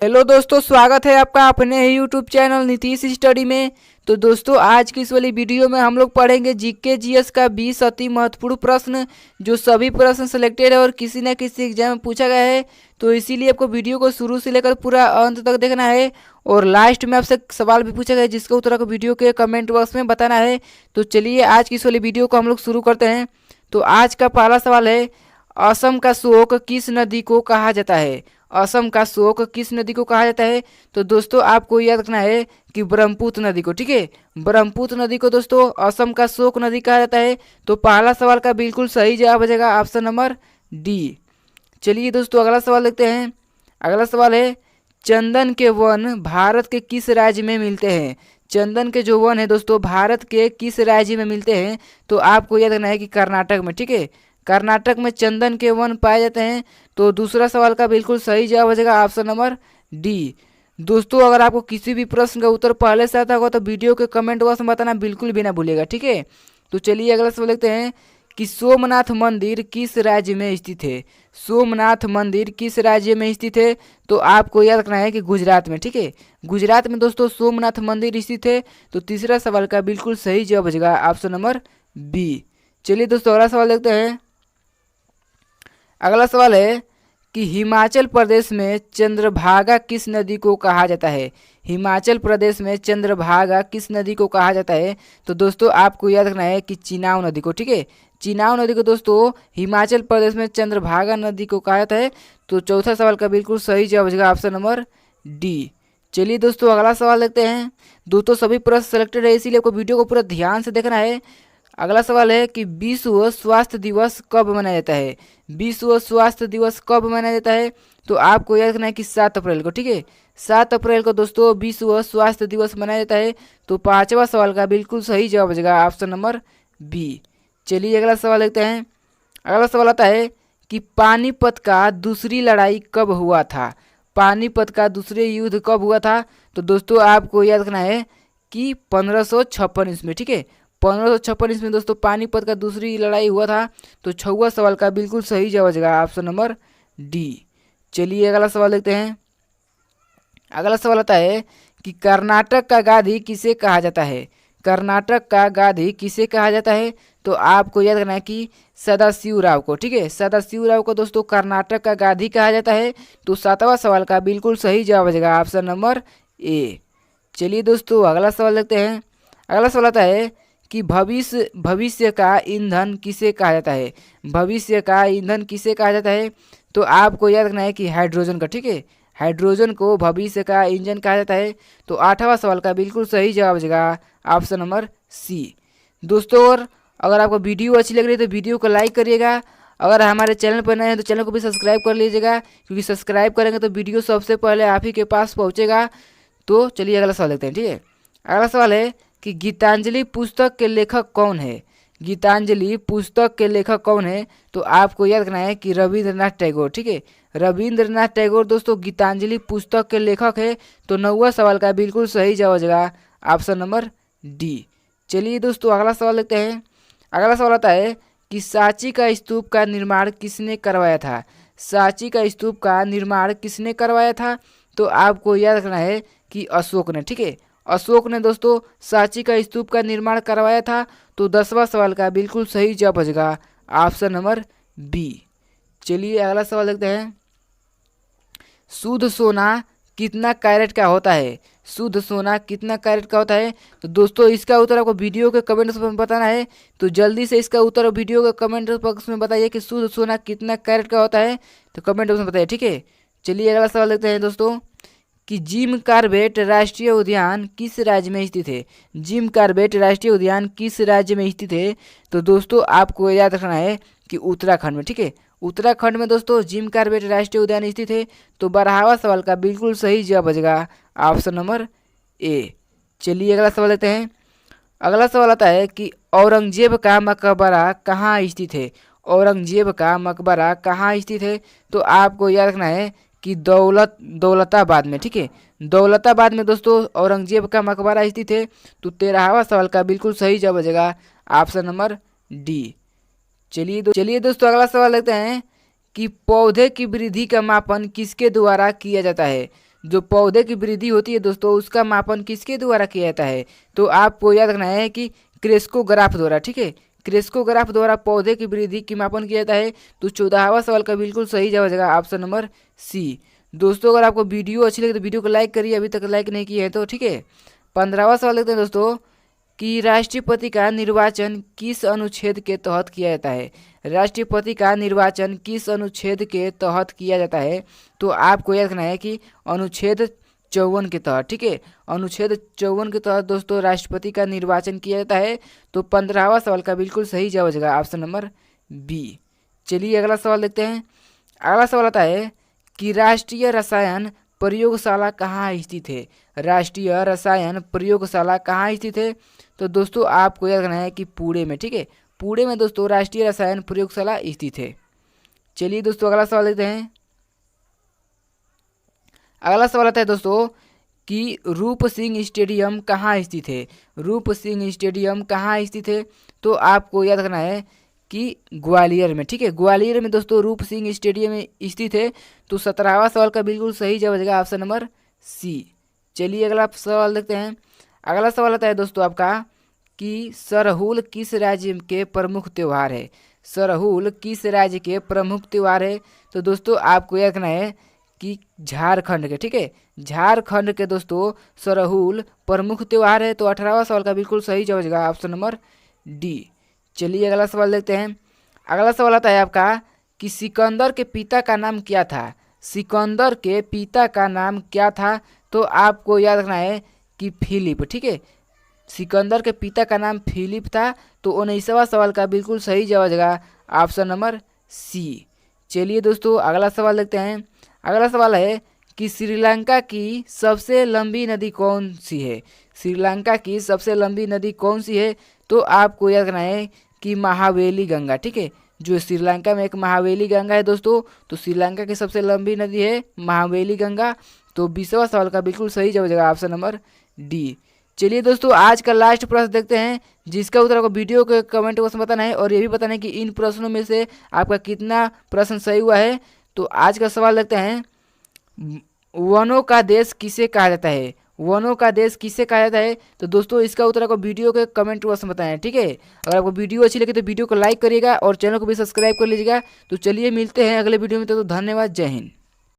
Hello दोस्तों, स्वागत है आपका अपने ही यूट्यूब चैनल नीतीश स्टडी में। तो दोस्तों, आज की इस वाली वीडियो में हम लोग पढ़ेंगे जीके जीएस का 20 अति महत्वपूर्ण प्रश्न, जो सभी प्रश्न सिलेक्टेड है और किसी न किसी एग्जाम में पूछा गया है। तो इसीलिए आपको वीडियो को शुरू से लेकर पूरा अंत तक देखना है और लास्ट में आपसे सवाल भी पूछा गया है, जिसका उत्तर आपको वीडियो के कमेंट बॉक्स में बताना है। तो चलिए आज की इस वाली वीडियो को हम लोग शुरू करते हैं। तो आज का पहला सवाल है, असम का शोक किस नदी को कहा जाता है? असम का शोक किस नदी को कहा जाता है? तो दोस्तों, आपको याद रखना है कि ब्रह्मपुत्र नदी को। ठीक है, ब्रह्मपुत्र नदी को दोस्तों असम का शोक नदी कहा जाता है। तो पहला सवाल का बिल्कुल सही जवाब हो जाएगा ऑप्शन नंबर डी। चलिए दोस्तों, अगला सवाल देखते हैं। अगला सवाल है, चंदन के वन भारत के किस राज्य में मिलते हैं? चंदन के जो वन है दोस्तों, भारत के किस राज्य में मिलते हैं? तो आपको याद रखना है कि कर्नाटक में। ठीक है, कर्नाटक में चंदन के वन पाए जाते हैं। तो दूसरा सवाल का बिल्कुल सही जवाब हो जाएगा ऑप्शन नंबर डी। दोस्तों, अगर आपको किसी भी प्रश्न का उत्तर पहले से आता होगा तो वीडियो के कमेंट बॉक्स में बताना बिल्कुल भी ना भूलिएगा। ठीक है, तो चलिए अगला सवाल देखते हैं कि सोमनाथ मंदिर किस राज्य में स्थित है? सोमनाथ मंदिर किस राज्य में स्थित है? तो आपको याद रखना है कि गुजरात में। ठीक है, गुजरात में दोस्तों सोमनाथ मंदिर स्थित है। तो तीसरा सवाल का बिल्कुल सही जवाब हो जाएगा ऑप्शन नंबर बी। चलिए दोस्तों, अगला सवाल देखते हैं। अगला सवाल है कि हिमाचल प्रदेश में चंद्रभागा किस नदी को कहा जाता है? हिमाचल प्रदेश में चंद्रभागा किस नदी को कहा जाता है? तो दोस्तों, आपको याद रखना है कि चिनाव नदी को। ठीक है, चिनाव नदी को दोस्तों हिमाचल प्रदेश में चंद्रभागा नदी को कहा जाता है। तो चौथा सवाल का बिल्कुल सही जवाब हो जाएगा ऑप्शन नंबर डी। चलिए दोस्तों, अगला सवाल देखते हैं। दोस्तों, सभी प्रश्न सेलेक्टेड है, इसीलिए आपको वीडियो को पूरा ध्यान से देखना है। अगला सवाल है कि विश्व स्वास्थ्य दिवस कब मनाया जाता है? विश्व स्वास्थ्य दिवस कब मनाया जाता है? तो आपको याद रखना है कि 7 अप्रैल को। ठीक है, 7 अप्रैल को दोस्तों विश्व स्वास्थ्य दिवस मनाया जाता है। तो पांचवा सवाल का बिल्कुल सही जवाब हो जाएगा ऑप्शन नंबर बी। चलिए अगला सवाल देखते हैं। अगला सवाल आता है कि पानीपत का दूसरी लड़ाई कब हुआ था? पानीपत का दूसरे युद्ध कब हुआ था? तो दोस्तों, आपको याद रखना है कि 1556 ईस्वी में। ठीक है, 1556 ईस्वी में दोस्तों पानीपत का दूसरी लड़ाई हुआ था। तो छठवां सवाल का बिल्कुल सही जवाब हो जाएगा ऑप्शन नंबर डी। चलिए अगला सवाल देखते हैं। अगला सवाल आता है कि कर्नाटक का गांधी किसे कहा जाता है? कर्नाटक का गांधी किसे कहा जाता है? तो आपको याद रखना है कि सदाशिवराव को। ठीक है, सदाशिवराव को दोस्तों कर्नाटक का गांधी कहा जाता है। तो सातवां सवाल का बिल्कुल सही जवाब हो जाएगा ऑप्शन नंबर ए। चलिए दोस्तों, अगला सवाल देखते हैं। अगला सवाल आता है कि भविष्य भविष्य का ईंधन किसे कहा जाता है? भविष्य का ईंधन किसे कहा जाता है? तो आपको याद रखना है कि हाइड्रोजन का। ठीक है, हाइड्रोजन को भविष्य का इंजन कहा जाता है। तो आठवां सवाल का बिल्कुल सही जवाब हो जाएगा ऑप्शन नंबर सी। दोस्तों, और अगर आपको वीडियो अच्छी लग रही है तो वीडियो को लाइक करिएगा। अगर हमारे चैनल पर नए हैं तो चैनल को भी सब्सक्राइब कर लीजिएगा, क्योंकि सब्सक्राइब करेंगे तो वीडियो सबसे पहले आप ही के पास पहुँचेगा। तो चलिए अगला सवाल देखते हैं। ठीक है, अगला सवाल है कि गीतांजलि पुस्तक के लेखक कौन है? गीतांजलि पुस्तक के लेखक कौन है? तो आपको याद रखना है कि रविंद्रनाथ टैगोर। ठीक है, रविंद्रनाथ टैगोर दोस्तों गीतांजलि पुस्तक के लेखक है। तो नौवां सवाल का बिल्कुल सही जवाब हो जाएगा ऑप्शन नंबर डी। चलिए दोस्तों, अगला सवाल देखते हैं। अगला सवाल आता है कि सांची का स्तूप का निर्माण किसने करवाया था? सांची का स्तूप का निर्माण किसने करवाया था? तो आपको याद रखना है कि अशोक ने। ठीक है, अशोक ने दोस्तों सांची का स्तूप का निर्माण करवाया था। तो 10वां सवाल का बिल्कुल सही जवाब हो जाएगा ऑप्शन नंबर बी। चलिए अगला सवाल देखते हैं। शुद्ध सोना कितना कैरेट का होता है? शुद्ध सोना कितना कैरेट का होता है? तो दोस्तों, इसका उत्तर आपको वीडियो के कमेंट बॉक्स में बताना है। तो जल्दी से इसका उत्तर वीडियो के कमेंट बॉक्स में बताइए कि शुद्ध सोना कितना कैरेट का होता है। तो कमेंट बॉक्स में बताइए। ठीक है, चलिए अगला सवाल देखते हैं दोस्तों कि जिम कॉर्बेट राष्ट्रीय उद्यान किस राज्य में स्थित है? जिम कॉर्बेट राष्ट्रीय उद्यान किस राज्य में स्थित है? तो दोस्तों, आपको याद रखना है कि उत्तराखंड में। ठीक है, उत्तराखंड में दोस्तों जिम कॉर्बेट राष्ट्रीय उद्यान स्थित है। तो 12वां सवाल का बिल्कुल सही जवाब हो जाएगा ऑप्शन नंबर ए। चलिए अगला सवाल लेते हैं। अगला सवाल आता है कि औरंगजेब का मकबरा कहाँ स्थित है? औरंगजेब का मकबरा कहाँ स्थित है? तो आपको याद रखना है कि दौलताबाद में। ठीक है, दौलताबाद में दोस्तों औरंगजेब का मकबरा स्थित है। तो 13वां सवाल का बिल्कुल सही जवाब हो जाएगा ऑप्शन नंबर डी। चलिए दोस्तों, अगला सवाल देखते हैं कि पौधे की वृद्धि का मापन किसके द्वारा किया जाता है? जो पौधे की वृद्धि होती है दोस्तों उसका मापन किसके द्वारा किया जाता है? तो आपको याद रखना है कि क्रेस्कोग्राफ द्वारा, ठीक है, क्रेस्कोग्राफ द्वारा पौधे की वृद्धि की मापन किया जाता है। तो 14वां सवाल का बिल्कुल सही जवाब हो जाएगा ऑप्शन नंबर सी। दोस्तों अगर आपको वीडियो अच्छी लगे तो वीडियो को लाइक करिए, अभी तक लाइक नहीं किया है तो, ठीक है। 15वां सवाल देखते हैं दोस्तों कि राष्ट्रपति का निर्वाचन किस अनुच्छेद के तहत किया जाता है? राष्ट्रपति का निर्वाचन किस अनुच्छेद के तहत किया जाता है? तो आपको याद रखना है कि अनुच्छेद 54 के तहत, ठीक है, अनुच्छेद 54 के तहत दोस्तों राष्ट्रपति का निर्वाचन किया जाता है। तो 15वां सवाल का बिल्कुल सही जवाब हो जाएगा ऑप्शन नंबर बी। चलिए अगला सवाल देखते हैं। अगला सवाल आता है कि राष्ट्रीय रसायन प्रयोगशाला कहाँ स्थित है? राष्ट्रीय रसायन प्रयोगशाला कहाँ स्थित है? तो दोस्तों आपको याद रखना है कि पुणे में, ठीक है, पुणे में दोस्तों राष्ट्रीय रसायन प्रयोगशाला स्थित है। चलिए दोस्तों अगला सवाल देखते हैं। अगला सवाल आता है दोस्तों कि रूप सिंह स्टेडियम कहाँ स्थित है? रूप सिंह स्टेडियम कहाँ स्थित है? तो आपको याद रखना है कि ग्वालियर में, ठीक है, ग्वालियर में दोस्तों रूप सिंह स्टेडियम स्थित है। तो 17वां सवाल का बिल्कुल सही जवाब हो जाएगा ऑप्शन नंबर सी। चलिए अगला सवाल देखते हैं। अगला सवाल आता है दोस्तों आपका कि सरहुल किस राज्य के प्रमुख त्यौहार है? सरहुल किस राज्य के प्रमुख त्यौहार है? तो दोस्तों आपको याद रखना है कि झारखंड के, ठीक है, झारखंड के दोस्तों सरहुल प्रमुख त्यौहार है। तो 18वां सवाल का बिल्कुल सही जवाब हो जाएगा ऑप्शन नंबर डी। चलिए अगला सवाल देखते हैं। अगला सवाल आता है आपका कि सिकंदर के पिता का नाम क्या था? सिकंदर के पिता का नाम क्या था? तो आपको याद रखना है कि फिलिप, ठीक है, सिकंदर के पिता का नाम फिलिप था। तो 19वां सवाल का बिल्कुल सही जवाब हो जाएगा ऑप्शन नंबर सी। चलिए दोस्तों अगला सवाल देखते हैं। अगला सवाल है कि श्रीलंका की सबसे लंबी नदी कौन सी है? श्रीलंका की सबसे लंबी नदी कौन सी है? तो आपको याद रखना है कि महावेली गंगा, ठीक है, जो श्रीलंका में एक महावेली गंगा है दोस्तों। तो श्रीलंका की सबसे लंबी नदी है महावेली गंगा। तो 20वां सवाल का बिल्कुल सही जवाब हो जाएगा ऑप्शन नंबर डी। चलिए दोस्तों आज का लास्ट प्रश्न देखते हैं, जिसका उत्तर आपको वीडियो के कमेंट बॉक्स में बताना है और ये भी बताना है कि इन प्रश्नों में से आपका कितना प्रश्न सही हुआ है। तो आज का सवाल देखते हैं, वनों का देश किसे कहा जाता है? वनों का देश किसे कहा जाता है? तो दोस्तों इसका उत्तर आपको वीडियो के कमेंट बॉक्स में बताएं, ठीक है। अगर आपको वीडियो अच्छी लगी तो वीडियो को लाइक करिएगा और चैनल को भी सब्सक्राइब कर लीजिएगा। तो चलिए मिलते हैं अगले वीडियो में, तो धन्यवाद, जय हिंद।